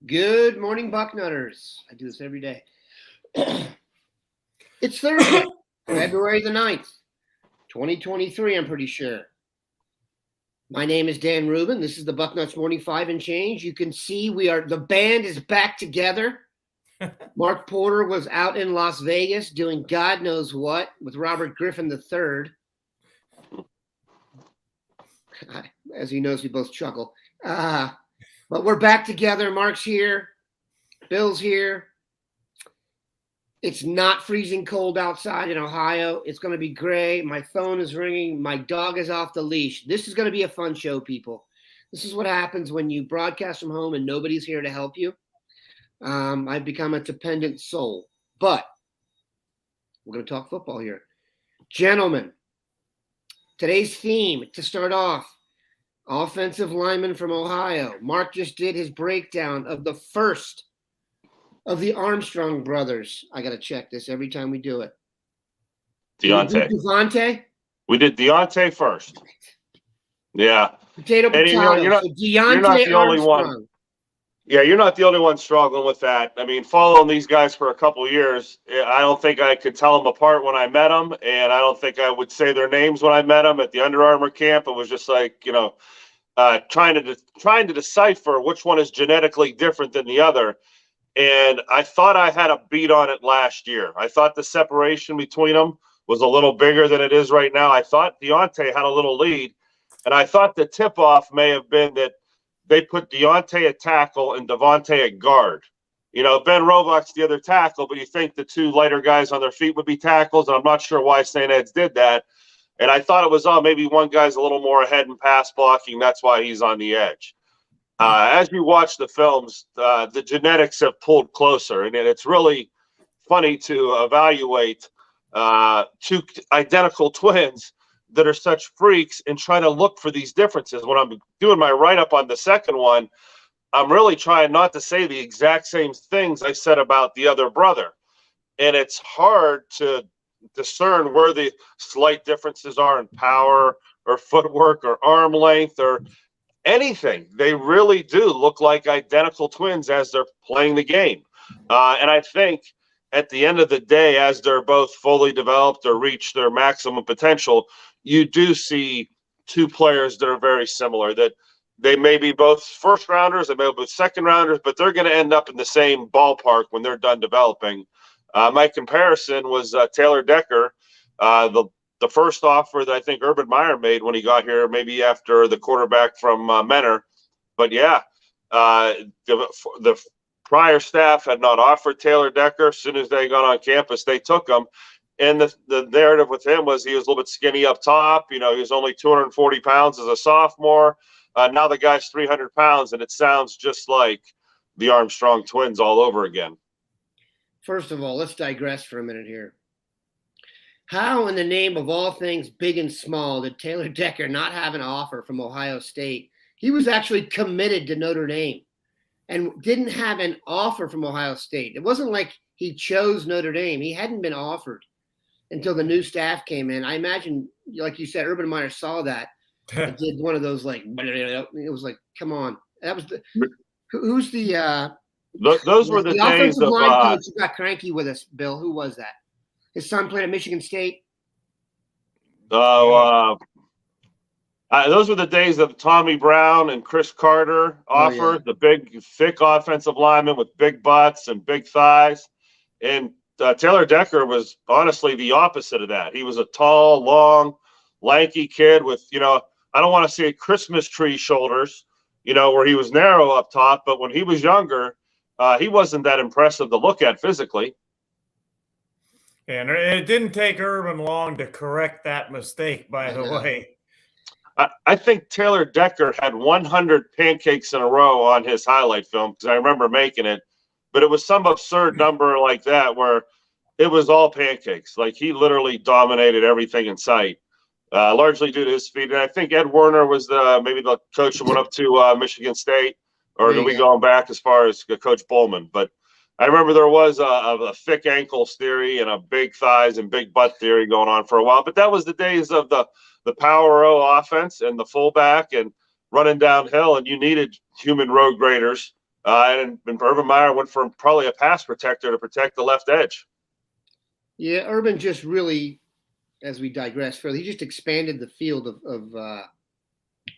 Good morning, Bucknutters. I do this every day. It's Thursday, February the 9th, 2023, I'm pretty sure. My name is Dan Rubin. This is the Bucknuts Morning 5 and Change. You can see the band is back together. Mark Porter was out in Las Vegas doing God knows what with Robert Griffin III. As he knows, we both chuckle. But we're back together. Mark's here. Bill's here. It's not freezing cold outside in Ohio. It's going to be gray. My phone is ringing. My dog is off the leash. This is going to be a fun show, people. This is what happens when you broadcast from home and nobody's here to help you. I've become a dependent soul. But we're going to talk football here. Gentlemen, today's theme to start off, offensive lineman from Ohio. Mark just did his breakdown of the first of the Armstrong brothers. I got to check this every time we do it. Deontay. We did Deontay first. Yeah. Potato. You're not the only one. Yeah, you're not the only one struggling with that. I mean, following these guys for a couple of years, I don't think I could tell them apart when I met them, and I don't think I would say their names when I met them at the Under Armour camp. It was just like, trying to decipher which one is genetically different than the other. And I thought I had a beat on it last year. I thought the separation between them was a little bigger than it is right now. I thought Deontay had a little lead, and I thought the tip-off may have been that they put Deontay at tackle and Devontae at guard. Ben Roebuck's the other tackle, but you think the two lighter guys on their feet would be tackles, and I'm not sure why St. Ed's did that. And I thought it was, maybe one guy's a little more ahead in pass blocking. That's why he's on the edge. As you watch the films, the genetics have pulled closer, and it's really funny to evaluate two identical twins that are such freaks and try to look for these differences. When I'm doing my write-up on the second one, I'm really trying not to say the exact same things I said about the other brother. And it's hard to discern where the slight differences are in power or footwork or arm length or anything. They really do look like identical twins as they're playing the game. And I think at the end of the day, as they're both fully developed or reach their maximum potential, you do see two players that are very similar, that they may be both first rounders, they may be both second rounders, but they're going to end up in the same ballpark when they're done developing. My comparison was Taylor Decker, the first offer that I think Urban Meyer made when he got here, maybe after the quarterback from Meyer. But yeah, the prior staff had not offered Taylor Decker. As soon as they got on campus, they took him. And the narrative with him was he was a little bit skinny up top. He was only 240 pounds as a sophomore. Now the guy's 300 pounds, and it sounds just like the Armstrong twins all over again. First of all, let's digress for a minute here. How, in the name of all things big and small, did Taylor Decker not have an offer from Ohio State? He was actually committed to Notre Dame and didn't have an offer from Ohio State. It wasn't like he chose Notre Dame. He hadn't been offered until the new staff came in. I imagine, like you said, Urban Meyer saw that and did one of those, like, it was like, come on. That was who's the those were the days of line coach who got cranky with us, Bill. Who was that? His son played at Michigan State. Those were the days of Tommy Brown and Chris Carter offered, the big, thick offensive linemen with big butts and big thighs. And Taylor Decker was honestly the opposite of that. He was a tall, long, lanky kid with, I don't want to say Christmas tree shoulders, where he was narrow up top. But when he was younger, he wasn't that impressive to look at physically. And it didn't take Urban long to correct that mistake, by the way. I think Taylor Decker had 100 pancakes in a row on his highlight film because I remember making it. But it was some absurd number like that where it was all pancakes. Like, he literally dominated everything in sight, largely due to his speed. And I think Ed Werner was maybe the coach that went up to Michigan State, or do we go back as far as Coach Bowman? But I remember there was a thick ankles theory and a big thighs and big butt theory going on for a while. But that was the days of the power O offense and the fullback and running downhill, and you needed human road graders And Urban Meyer went from probably a pass protector to protect the left edge. Yeah, Urban just really, as we digress further, he just expanded the field of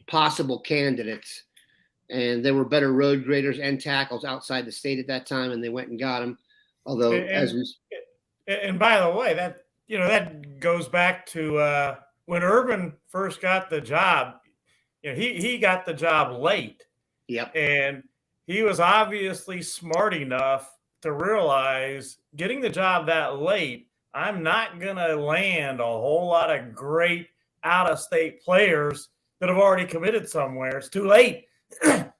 possible candidates. And there were better road graders and tackles outside the state at that time, and they went and got him. Although, and by the way, that goes back to when Urban first got the job. He got the job late. Yep. And he was obviously smart enough to realize getting the job that late, I'm not going to land a whole lot of great out-of-state players that have already committed somewhere. It's too late.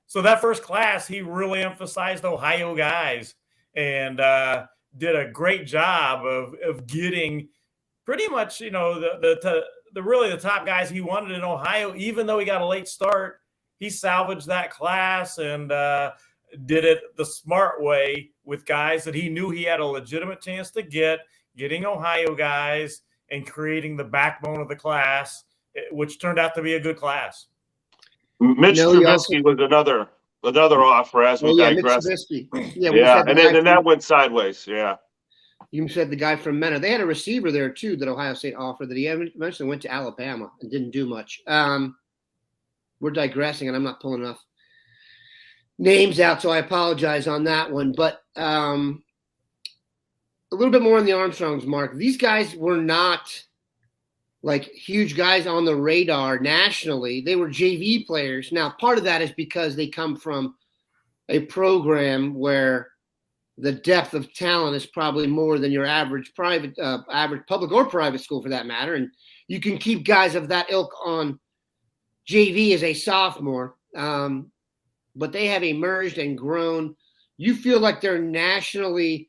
So that first class, he really emphasized Ohio guys and did a great job of getting pretty much, the really the top guys he wanted in Ohio. Even though he got a late start, he salvaged that class and did it the smart way with guys that he knew he had a legitimate chance to getting Ohio guys and creating the backbone of the class, which turned out to be a good class. Mitch Trubisky was another offer as we digress. Yeah, and then that went sideways. Yeah. You said the guy from Meyer. They had a receiver there too that Ohio State offered that he eventually went to Alabama and didn't do much. We're digressing, and I'm not pulling enough names out, so I apologize on that one. But a little bit more on the Armstrongs, Mark. These guys were not like huge guys on the radar nationally. They were JV players. Now, part of that is because they come from a program where the depth of talent is probably more than your average private, average public or private school for that matter. And you can keep guys of that ilk on JV as a sophomore. But they have emerged and grown. You feel like they're nationally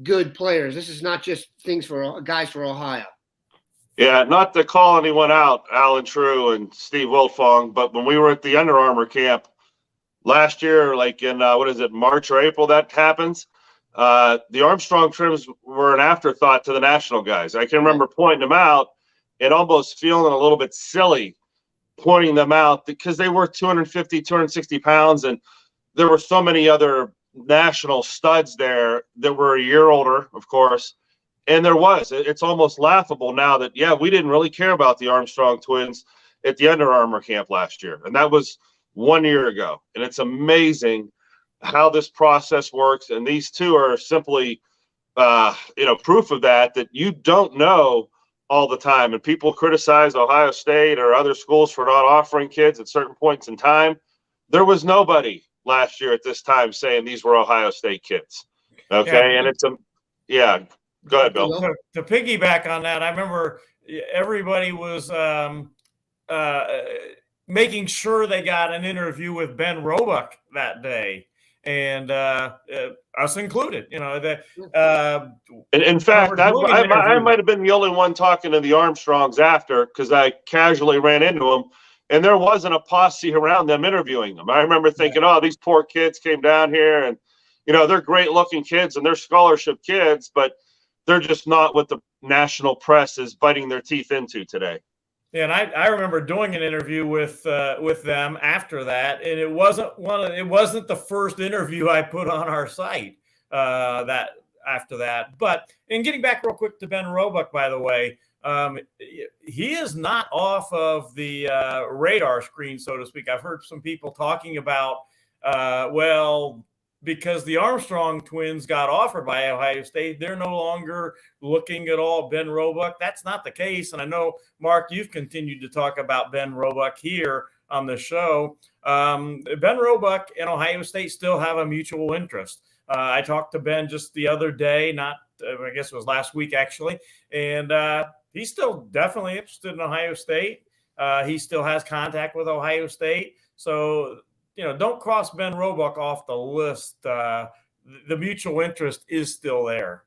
good players. This is not just things for guys for Ohio. Yeah, not to call anyone out, Alan True and Steve Wiltfong, but when we were at the Under Armour camp last year, like in, March or April, that happens, the Armstrong trims were an afterthought to the national guys. I can remember pointing them out and almost feeling a little bit silly pointing them out because they were 250, 260 pounds, and there were so many other national studs there that were a year older, of course. And it's almost laughable now that, we didn't really care about the Armstrong twins at the Under Armour camp last year. And that was 1 year ago. And it's amazing how this process works. And these two are simply, proof of that you don't know all the time. And people criticize Ohio State or other schools for not offering kids at certain points in time. There was nobody last year at this time saying these were Ohio State kids. Okay. And go ahead, Bill. To piggyback on that, I remember everybody was making sure they got an interview with Ben Roebuck that day, and us included. In fact, I might have been the only one talking to the Armstrongs after because I casually ran into them, and there wasn't a posse around them interviewing them. I remember thinking, these poor kids came down here, and they're great-looking kids and they're scholarship kids, but they're just not what the national press is biting their teeth into today. Yeah, and I remember doing an interview with them after that, and it wasn't the first interview I put on our site after that. But in getting back real quick to Ben Roebuck, by the way, he is not off of the radar screen, so to speak. I've heard some people talking about, because the Armstrong twins got offered by Ohio State, they're no longer looking at all Ben Roebuck. That's not the case. And I know, Mark, you've continued to talk about Ben Roebuck here on the show. Ben Roebuck and Ohio State still have a mutual interest. I talked to Ben just the other day, I guess it was last week actually, and he's still definitely interested in Ohio State. He still has contact with Ohio State. So, don't cross Ben Roebuck off the list. The mutual interest is still there.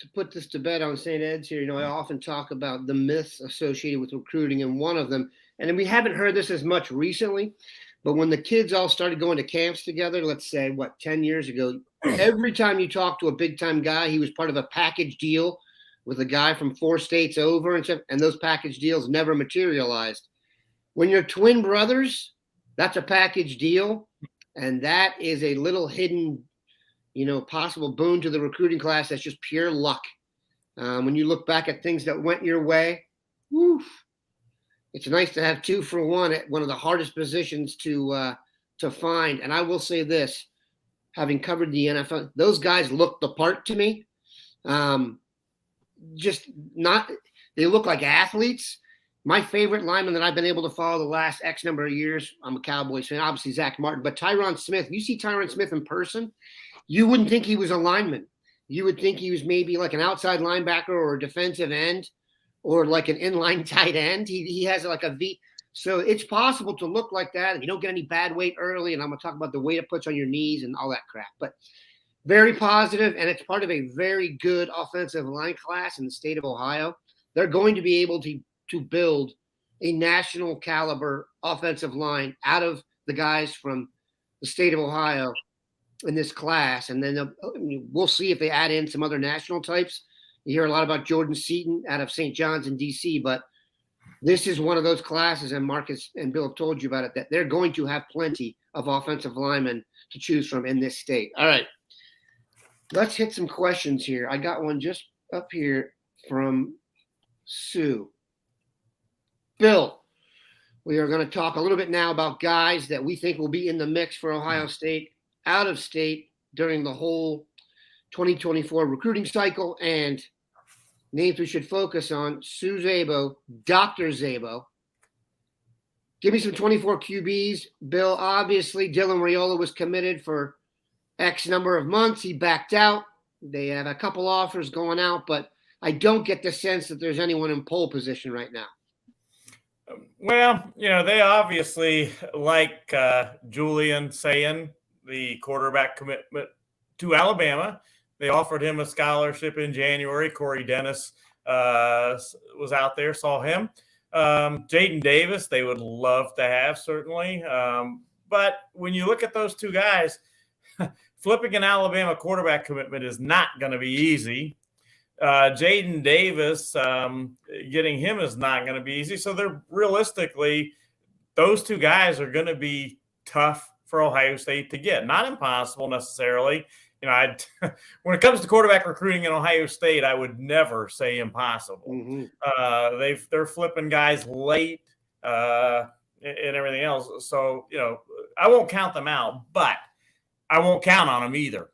To put this to bed on St. Ed's here, I often talk about the myths associated with recruiting, and one of them, and we haven't heard this as much recently, but when the kids all started going to camps together, let's say, 10 years ago, every time you talk to a big-time guy, he was part of a package deal with a guy from 4 states over, and those package deals never materialized. When you're twin brothers, that's a package deal, And that is a little hidden, possible boon to the recruiting class. That's just pure luck. When you look back at things that went your way, woof, it's nice to have 2 for 1 at one of the hardest positions to find. And I will say this, having covered the NFL, those guys look the part to me. They look like athletes. My favorite lineman that I've been able to follow the last X number of years, I'm a Cowboys fan, obviously Zach Martin, but Tyron Smith, if you see Tyron Smith in person, you wouldn't think he was a lineman. You would think he was maybe like an outside linebacker or a defensive end or like an inline tight end. He has like a V. So it's possible to look like that if you don't get any bad weight early. And I'm going to talk about the weight it puts on your knees and all that crap. But very positive, and it's part of a very good offensive line class in the state of Ohio. They're going to be able to build a national caliber offensive line out of the guys from the state of Ohio in this class. And then we'll see if they add in some other national types. You hear a lot about Jordan Seaton out of St. John's in DC, but this is one of those classes, and Marcus and Bill have told you about it, that they're going to have plenty of offensive linemen to choose from in this state. All right, let's hit some questions here. I got one just up here from Sue. Bill, we are going to talk a little bit now about guys that we think will be in the mix for Ohio State, out of state during the whole 2024 recruiting cycle, and names we should focus on. Sue Zabo, Dr. Zabo. Give me some 24 QBs. Bill, obviously, Dylan Raiola was committed for X number of months. He backed out. They have a couple offers going out, but I don't get the sense that there's anyone in pole position right now. Well, they obviously like Julian Sayin, the quarterback commitment to Alabama. They offered him a scholarship in January. Corey Dennis was out there, saw him. Jaden Davis, they would love to have, certainly. But when you look at those two guys, flipping an Alabama quarterback commitment is not going to be easy. Jaden Davis, getting him is not going to be easy. So they're realistically, those two guys are going to be tough for Ohio State to get. Not impossible necessarily. When it comes to quarterback recruiting in Ohio State, I would never say impossible. Mm-hmm. They're flipping guys late and everything else. So, I won't count them out, but I won't count on them either.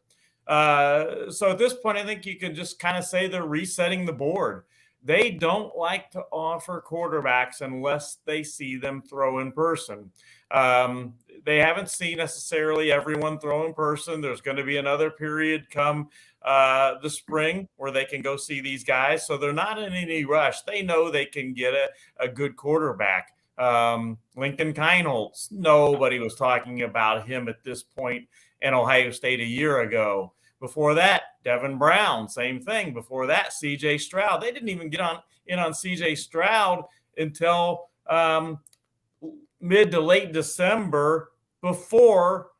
So at this point, I think you can just kind of say they're resetting the board. They don't like to offer quarterbacks unless they see them throw in person. They haven't seen necessarily everyone throw in person. There's going to be another period come the spring where they can go see these guys. So they're not in any rush. They know they can get a good quarterback. Lincoln Kienholz, nobody was talking about him at this point in Ohio State a year ago. Before that, Devin Brown, same thing. Before that, C.J. Stroud. They didn't even get in on C.J. Stroud until mid to late December before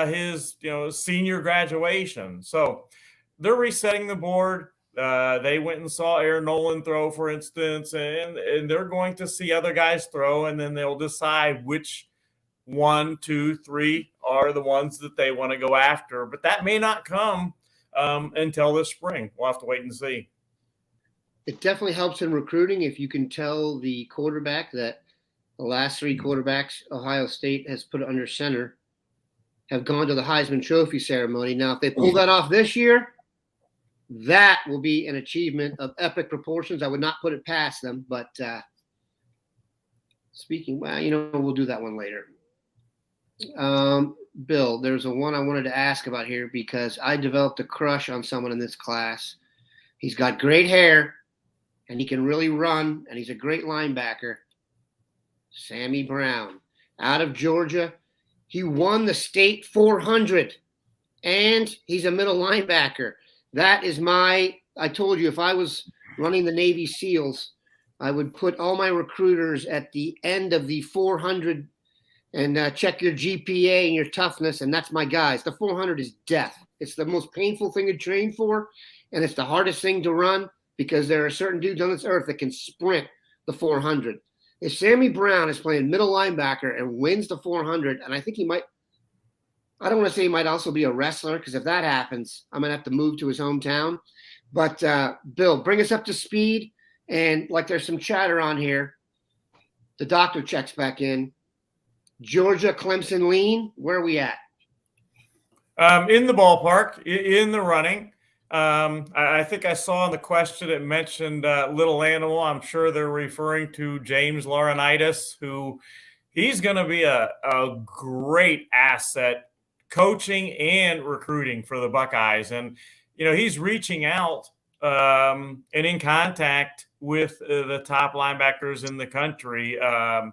his senior graduation. So they're resetting the board. They went and saw Aaron Nolan throw, for instance, and they're going to see other guys throw, and then they'll decide which 1, 2, 3 are the ones that they want to go after. But that may not come until this spring. We'll have to wait and see. It definitely helps in recruiting if you can tell the quarterback that the last 3 quarterbacks Ohio State has put under center have gone to the Heisman Trophy ceremony. Now, if they pull that off this year, that will be an achievement of epic proportions. I would not put it past them, but we'll do that one later. Bill, there's a one I wanted to ask about here because I developed a crush on someone in this class. He's got great hair, and he can really run, and he's a great linebacker. Sammy Brown, out of Georgia. He won the state 400, and he's a middle linebacker. That is I told you, if I was running the Navy SEALs, I would put all my recruiters at the end of the 400 and check your GPA and your toughness, and that's my guys. The 400 is death. It's the most painful thing to train for, and it's the hardest thing to run because there are certain dudes on this earth that can sprint the 400. If Sammy Brown is playing middle linebacker and wins the 400, and I think he might I don't want to say he might also be a wrestler, because if that happens, I'm going to have to move to his hometown. But, Bill, bring us up to speed. And like there's some chatter on here. The doctor checks back in. Georgia, Clemson lean. Where are we at? In the ballpark, in the running. I think I saw in the question it mentioned Little Animal. I'm sure they're referring to James Laurinaitis, who he's going to be a great asset coaching and recruiting for the Buckeyes. And, he's reaching out and in contact with the top linebackers in the country that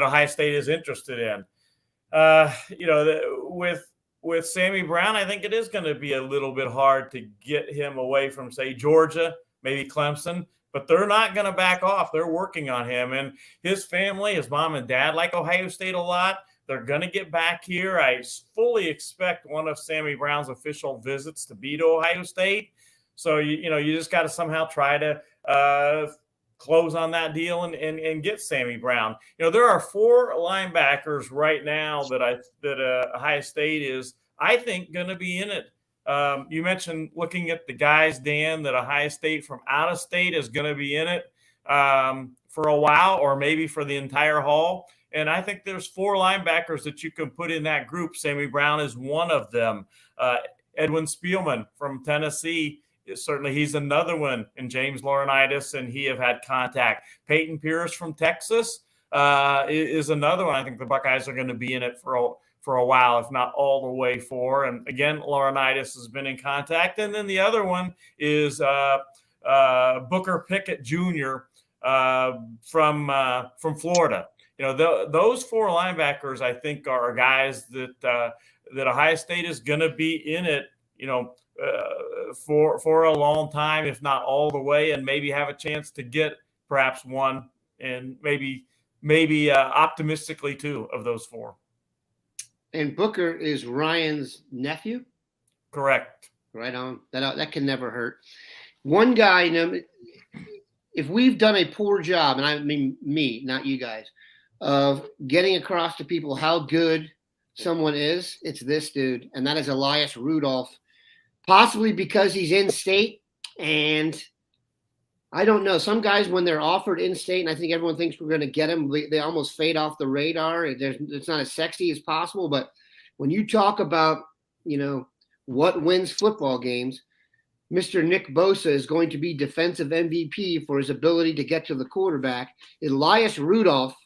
Ohio State is interested in. With Sammy Brown, I think it is going to be a little bit hard to get him away from, say, Georgia, maybe Clemson, but they're not going to back off. They're working on him. And his family, his mom and dad, like Ohio State a lot. They're going to get back here. I fully expect one of Sammy Brown's official visits to be to Ohio State. So, you just got to somehow try to close on that deal and get Sammy Brown. There are 4 linebackers right now that Ohio State is, I think, going to be in it. You mentioned looking at the guys, Dan, that Ohio State from out of state is going to be in it for a while or maybe for the entire haul. And I think there's 4 linebackers that you can put in that group. Sammy Brown is one of them. Edwin Spielman from Tennessee, certainly he's another one. And James Laurinaitis and he have had contact. Peyton Pierce from Texas is another one. I think the Buckeyes are going to be in it for a while, if not all the way for. And again, Laurinaitis has been in contact. And then the other one is Booker Pickett Jr. From Florida. Those 4 linebackers, I think, are guys that Ohio State is going to be in it, for a long time, if not all the way, and maybe have a chance to get perhaps one, and maybe optimistically 2 of those 4. And Booker is Ryan's nephew? Correct. Right on. That can never hurt. One guy, if we've done a poor job, and I mean me, not you guys, of getting across to people how good someone is, it's this dude, and that is Elias Rudolph. Possibly because he's in state, and I don't know. Some guys, when they're offered in state, and I think everyone thinks we're going to get them, they almost fade off the radar. It's not as sexy as possible. But when you talk about, what wins football games, Mr. Nick Bosa is going to be defensive MVP for his ability to get to the quarterback. Elias Rudolph,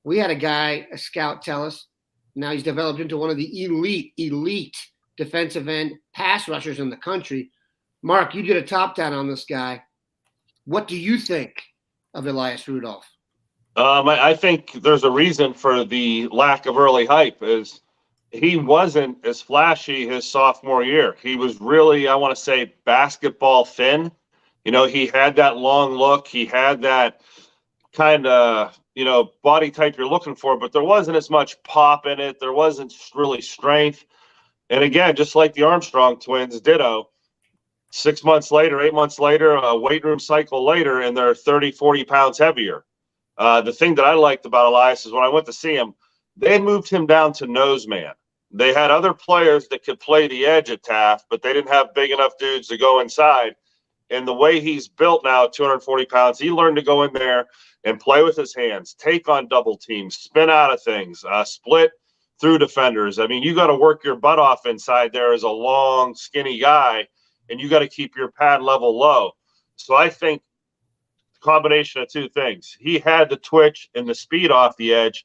we had a scout tell us, now he's developed into one of the elite defensive end pass rushers in the country. Mark, you did a top down on this guy. What do you think of Elias Rudolph? I think there's a reason for the lack of early hype. Is he wasn't as flashy his sophomore year. He was really, I want to say, basketball thin. He had that long look. He had that kind of, body type you're looking for, but there wasn't as much pop in it. There wasn't really strength. And again, just like the Armstrong twins, ditto, 6 months later, 8 months later, a weight room cycle later, and they're 30, 40 pounds heavier. The thing that I liked about Elias is when I went to see him, they had moved him down to nose man. They had other players that could play the edge at Taft, but they didn't have big enough dudes to go inside. And the way he's built now, 240 pounds, he learned to go in there and play with his hands, take on double teams, spin out of things, split through defenders. I mean, you got to work your butt off inside there as a long, skinny guy, and you got to keep your pad level low. So I think combination of 2 things. He had the twitch and the speed off the edge.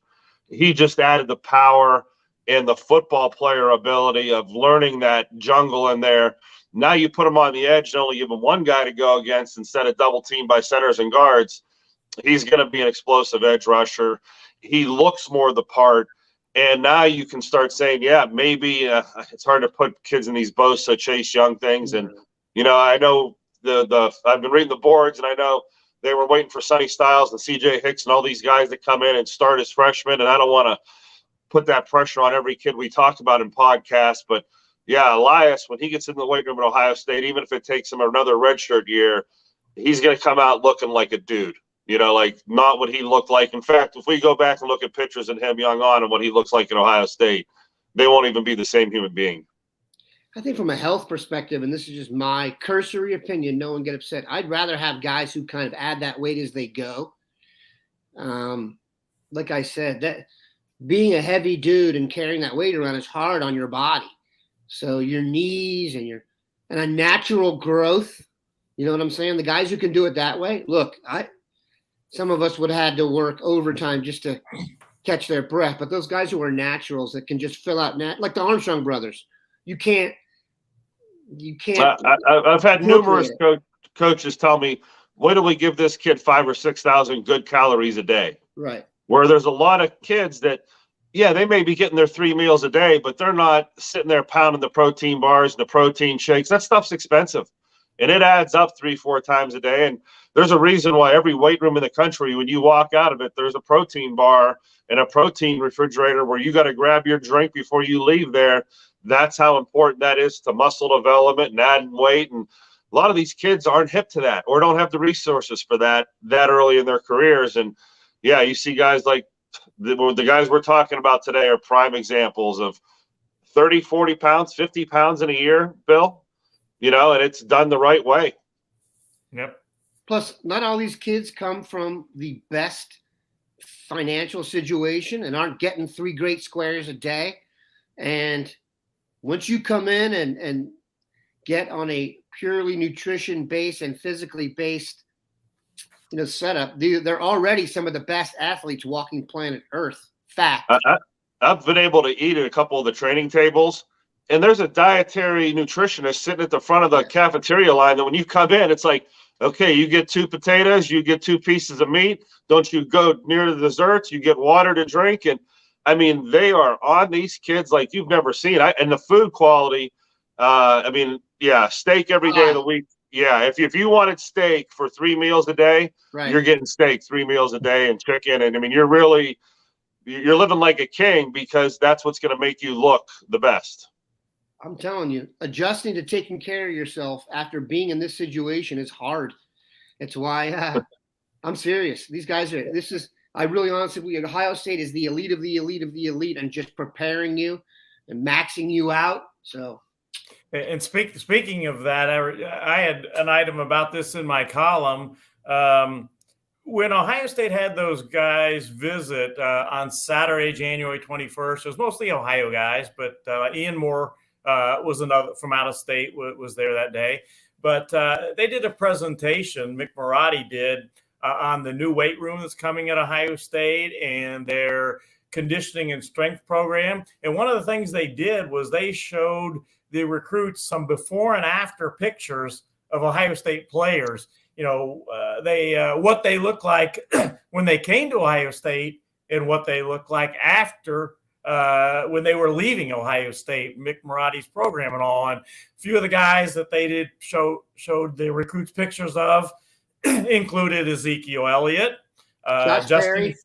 He just added the power and the football player ability of learning that jungle in there. Now you put him on the edge and only give him one guy to go against instead of double teamed by centers and guards. He's going to be an explosive edge rusher. He looks more the part. And now you can start saying, yeah, maybe it's hard to put kids in these Bosa, Chase Young things. And, I know I've been reading the boards, and I know they were waiting for Sonny Styles and CJ Hicks and all these guys that come in and start as freshmen. And I don't want to put that pressure on every kid we talked about in podcasts. But, yeah, Elias, when he gets in the weight room at Ohio State, even if it takes him another redshirt year, he's going to come out looking like a dude. Like not what he looked like. In fact, if we go back and look at pictures of him young on and what he looks like in Ohio State, they won't even be the same human being. I think from a health perspective, and this is just my cursory opinion, no one get upset. I'd rather have guys who kind of add that weight as they go. Like I said, that being a heavy dude and carrying that weight around is hard on your body. So your knees and a natural growth, you know what I'm saying? The guys who can do it that way, look, some of us would have had to work overtime just to catch their breath, but those guys who are naturals that can just fill out like the Armstrong brothers, you can't. I've had numerous coaches tell me, wait till we give this kid 5,000 or 6,000 good calories a day. Right. Where there's a lot of kids that, yeah, they may be getting their 3 meals a day, but they're not sitting there pounding the protein bars and the protein shakes. That stuff's expensive, and it adds up 3-4 times a day. And there's a reason why every weight room in the country, when you walk out of it, there's a protein bar and a protein refrigerator where you got to grab your drink before you leave there. That's how important that is to muscle development and adding weight. And a lot of these kids aren't hip to that or don't have the resources for that early in their careers. And yeah, you see guys like the guys we're talking about today are prime examples of 30, 40 pounds, 50 pounds in a year, Bill, and it's done the right way. Yep. Plus, not all these kids come from the best financial situation and aren't getting 3 great squares a day. And once you come in and get on a purely nutrition based and physically based, setup, they're already some of the best athletes walking planet Earth. Fact. I've been able to eat at a couple of the training tables, and there's a dietary nutritionist sitting at the front of the cafeteria line that when you come in, it's like, okay, you get 2 potatoes, you get 2 pieces of meat. Don't you go near the desserts? You get water to drink. And I mean, they are on these kids like you've never seen. And the food quality, steak every day of the week. Yeah, if you wanted steak for 3 meals a day, You're getting steak 3 meals a day and chicken. And I mean, you're living like a king because that's what's going to make you look the best. I'm telling you, adjusting to taking care of yourself after being in this situation is hard. It's why I'm serious. These guys I really honestly, Ohio State is the elite of the elite of the elite and just preparing you and maxing you out. So. And speaking of that, I had an item about this in my column. When Ohio State had those guys visit on Saturday, January 21st, it was mostly Ohio guys, but Ian Moore was another from out of state, was there that day. But they did a presentation, Mick Marotti did, on the new weight room that's coming at Ohio State and their conditioning and strength program. And one of the things they did was they showed the recruits some before and after pictures of Ohio State players. What they look like when they came to Ohio State and what they look like after when they were leaving Ohio State, Mick Marotti's program and all. And a few of the guys that they did showed the recruits pictures of included Ezekiel Elliott, Justin.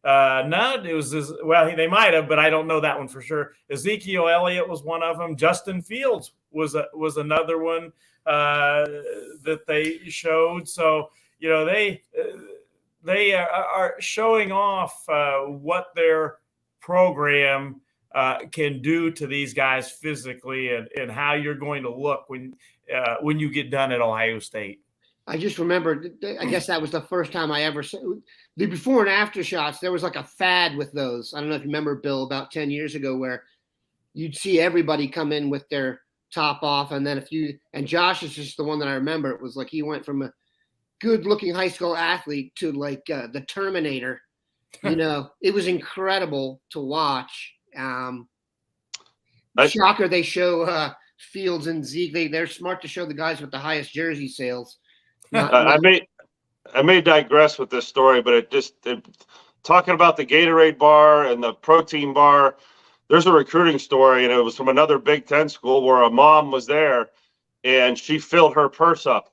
No, it was they might have, but I don't know that one for sure. Ezekiel Elliott was one of them. Justin Fields was another one that they showed. So they are showing off what their program can do to these guys physically and how you're going to look when you get done at Ohio State. I just remember, I guess that was the first time I ever saw the before and after shots. There was like a fad with those. I don't know if you remember, Bill, about 10 years ago where you'd see everybody come in with their top off. And then and Josh is just the one that I remember. It was like he went from a good looking high school athlete to like the Terminator. It was incredible to watch. Shocker, they show Fields and Zeke. They're smart to show the guys with the highest jersey sales. I may digress with this story, but talking about the Gatorade bar and the protein bar, there's a recruiting story, and it was from another Big Ten school where a mom was there, and she filled her purse up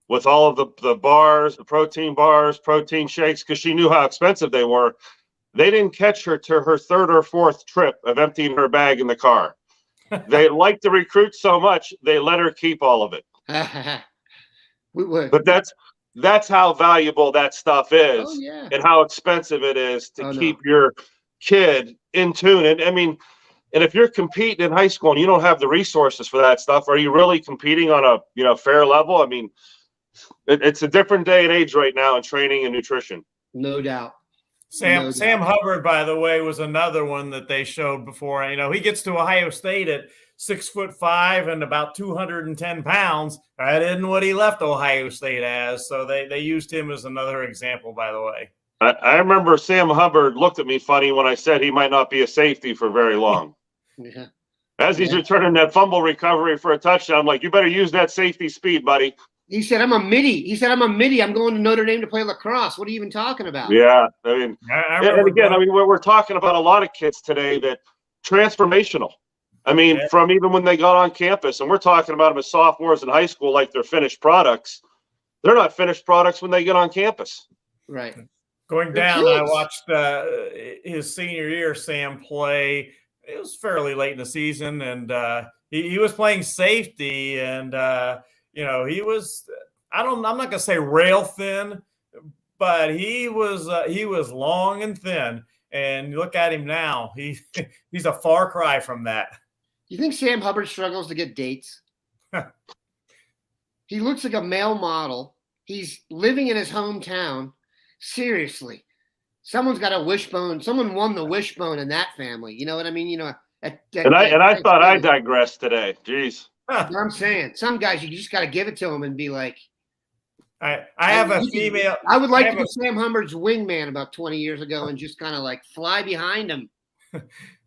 with all of the bars, the protein bars, protein shakes, because she knew how expensive they were. They didn't catch her to her 3rd or 4th trip of emptying her bag in the car. They liked the recruit so much, they let her keep all of it. But that's how valuable that stuff is. Oh, yeah. And how expensive it is to keep your kid in tune. And I mean, And if you're competing in high school and you don't have the resources for that stuff, are you really competing on a fair level? I mean, it's a different day and age right now in training and nutrition. No doubt. Sam Hubbard, by the way, was another one that they showed before. He gets to Ohio State at 6'5" and about 210 pounds. That isn't what he left Ohio State as. So they used him as another example, by the way. I remember Sam Hubbard looked at me funny when I said he might not be a safety for very long. Yeah. As he's returning that fumble recovery for a touchdown, I'm like, you better use that safety speed, buddy. He said, I'm a midi. I'm going to Notre Dame to play lacrosse. What are you even talking about? Yeah. I mean, and again, we're talking about a lot of kids today that transformational. I mean, from even when they got on campus, and we're talking about them as sophomores in high school like they're finished products. They're not finished products when they get on campus. Right. Going down, I watched his senior year, Sam play. It was fairly late in the season, and he was playing safety, and he was. I'm not going to say rail thin, but he was long and thin. And you look at him now; he's a far cry from that. You think Sam Hubbard struggles to get dates? He looks like a male model. He's living in his hometown. Seriously, someone's got a wishbone. Someone won the wishbone in that family. You know what I mean? I thought I digressed today. Jeez. What I'm saying, some guys you just got to give it to them and be like, I have a female. I would like to be Sam Hubbard's wingman about 20 years ago and just kind of like fly behind him.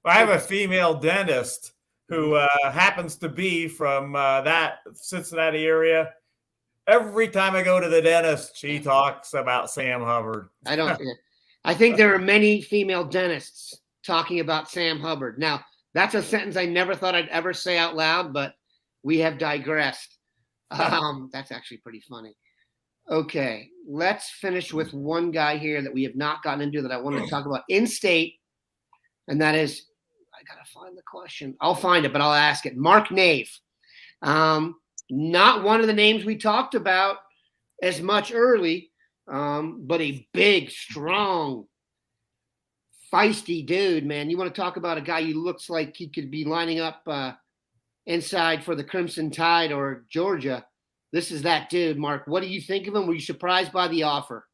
I have a female dentist who happens to be from that Cincinnati area. Every time I go to the dentist, she talks about Sam Hubbard. I think there are many female dentists talking about Sam Hubbard. Now, that's a sentence I never thought I'd ever say out loud, but we have digressed. That's actually pretty funny. Okay, let's finish with one guy here that we have not gotten into that I wanted to talk about in state, and that is, I got to find the question. I'll find it, but I'll ask it. Mark Nave. Not one of the names we talked about as much early, but a big, strong, feisty dude, man. You want to talk about a guy who looks like he could be lining up inside for the Crimson Tide or Georgia. This is that dude, Mark. What do you think of him? Were you surprised by the offer?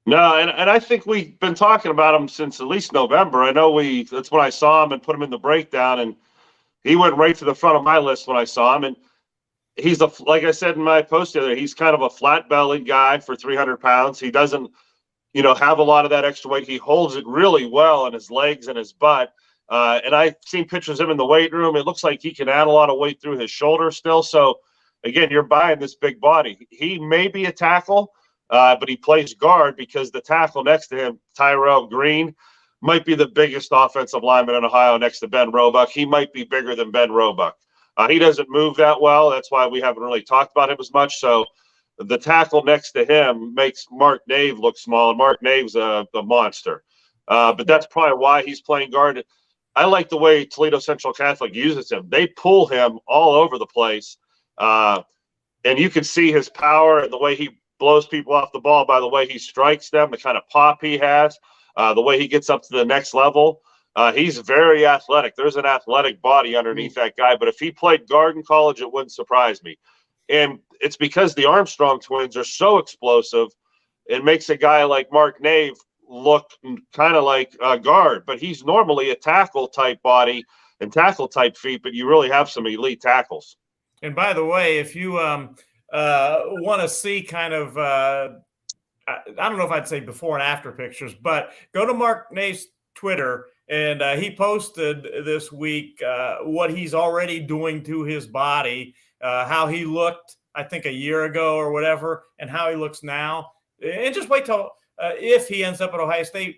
No, and I think we've been talking about him since at least November. I know that's when I saw him and put him in the breakdown, and he went right to the front of my list when I saw him. And he's like I said in my post the other day, he's kind of a flat-bellied guy for 300 pounds. He doesn't, have a lot of that extra weight. He holds it really well in his legs and his butt. And I've seen pictures of him in the weight room. It looks like he can add a lot of weight through his shoulder still. So, again, you're buying this big body. He may be a tackle, but he plays guard because the tackle next to him, Tyrell Green, might be the biggest offensive lineman in Ohio next to Ben Roebuck. He might be bigger than Ben Roebuck. He doesn't move that well. That's why we haven't really talked about him as much. So the tackle next to him makes Mark Nave look small, and Mark Nave's a monster. But that's probably why he's playing guard. I like the way Toledo Central Catholic uses him. They pull him all over the place. And you can see his power and the way he blows people off the ball by the way he strikes them, the kind of pop he has, the way he gets up to the next level. He's very athletic. There's an athletic body underneath that guy. But if he played guard in college, it wouldn't surprise me. And it's because the Armstrong twins are so explosive. It makes a guy like Mark Nave look kind of like a guard. But he's normally a tackle-type body and tackle-type feet, but you really have some elite tackles. And by the way, if you want to see kind of I don't know if I'd say before and after pictures, but go to Mark Nave's Twitter. And he posted this week what he's already doing to his body, how he looked, I think, a year ago or whatever, and how he looks now. And just wait till if he ends up at Ohio State,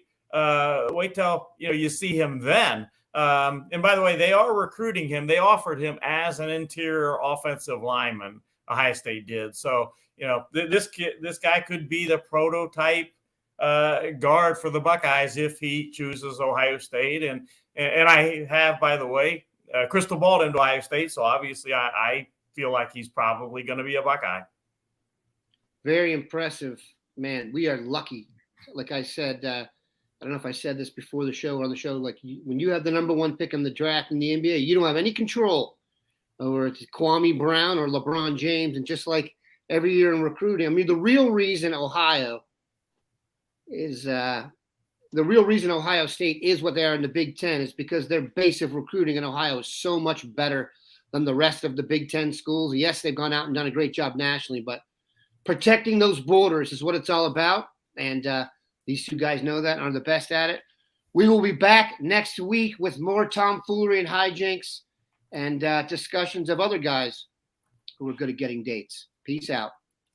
wait till you see him then. And by the way, they are recruiting him. They offered him as an interior offensive lineman. Ohio State did. So this guy could be the prototype guard for the Buckeyes if he chooses Ohio State. And I have, by the way, crystal balled into Ohio State. So obviously I feel like he's probably going to be a Buckeye. Very impressive, man. We are lucky. Like I said, I don't know if I said this before the show or on the show, like when you have the number 1 pick in the draft in the NBA, you don't have any control over it's Kwame Brown or LeBron James. And just like every year in recruiting, I mean, the real reason Ohio State is what they are in the Big Ten is because their base of recruiting in Ohio is so much better than the rest of the Big Ten schools. Yes, they've gone out and done a great job nationally, but protecting those borders is what it's all about. And these two guys know that and are the best at it. We will be back next week with more tomfoolery and hijinks and discussions of other guys who are good at getting dates. Peace out.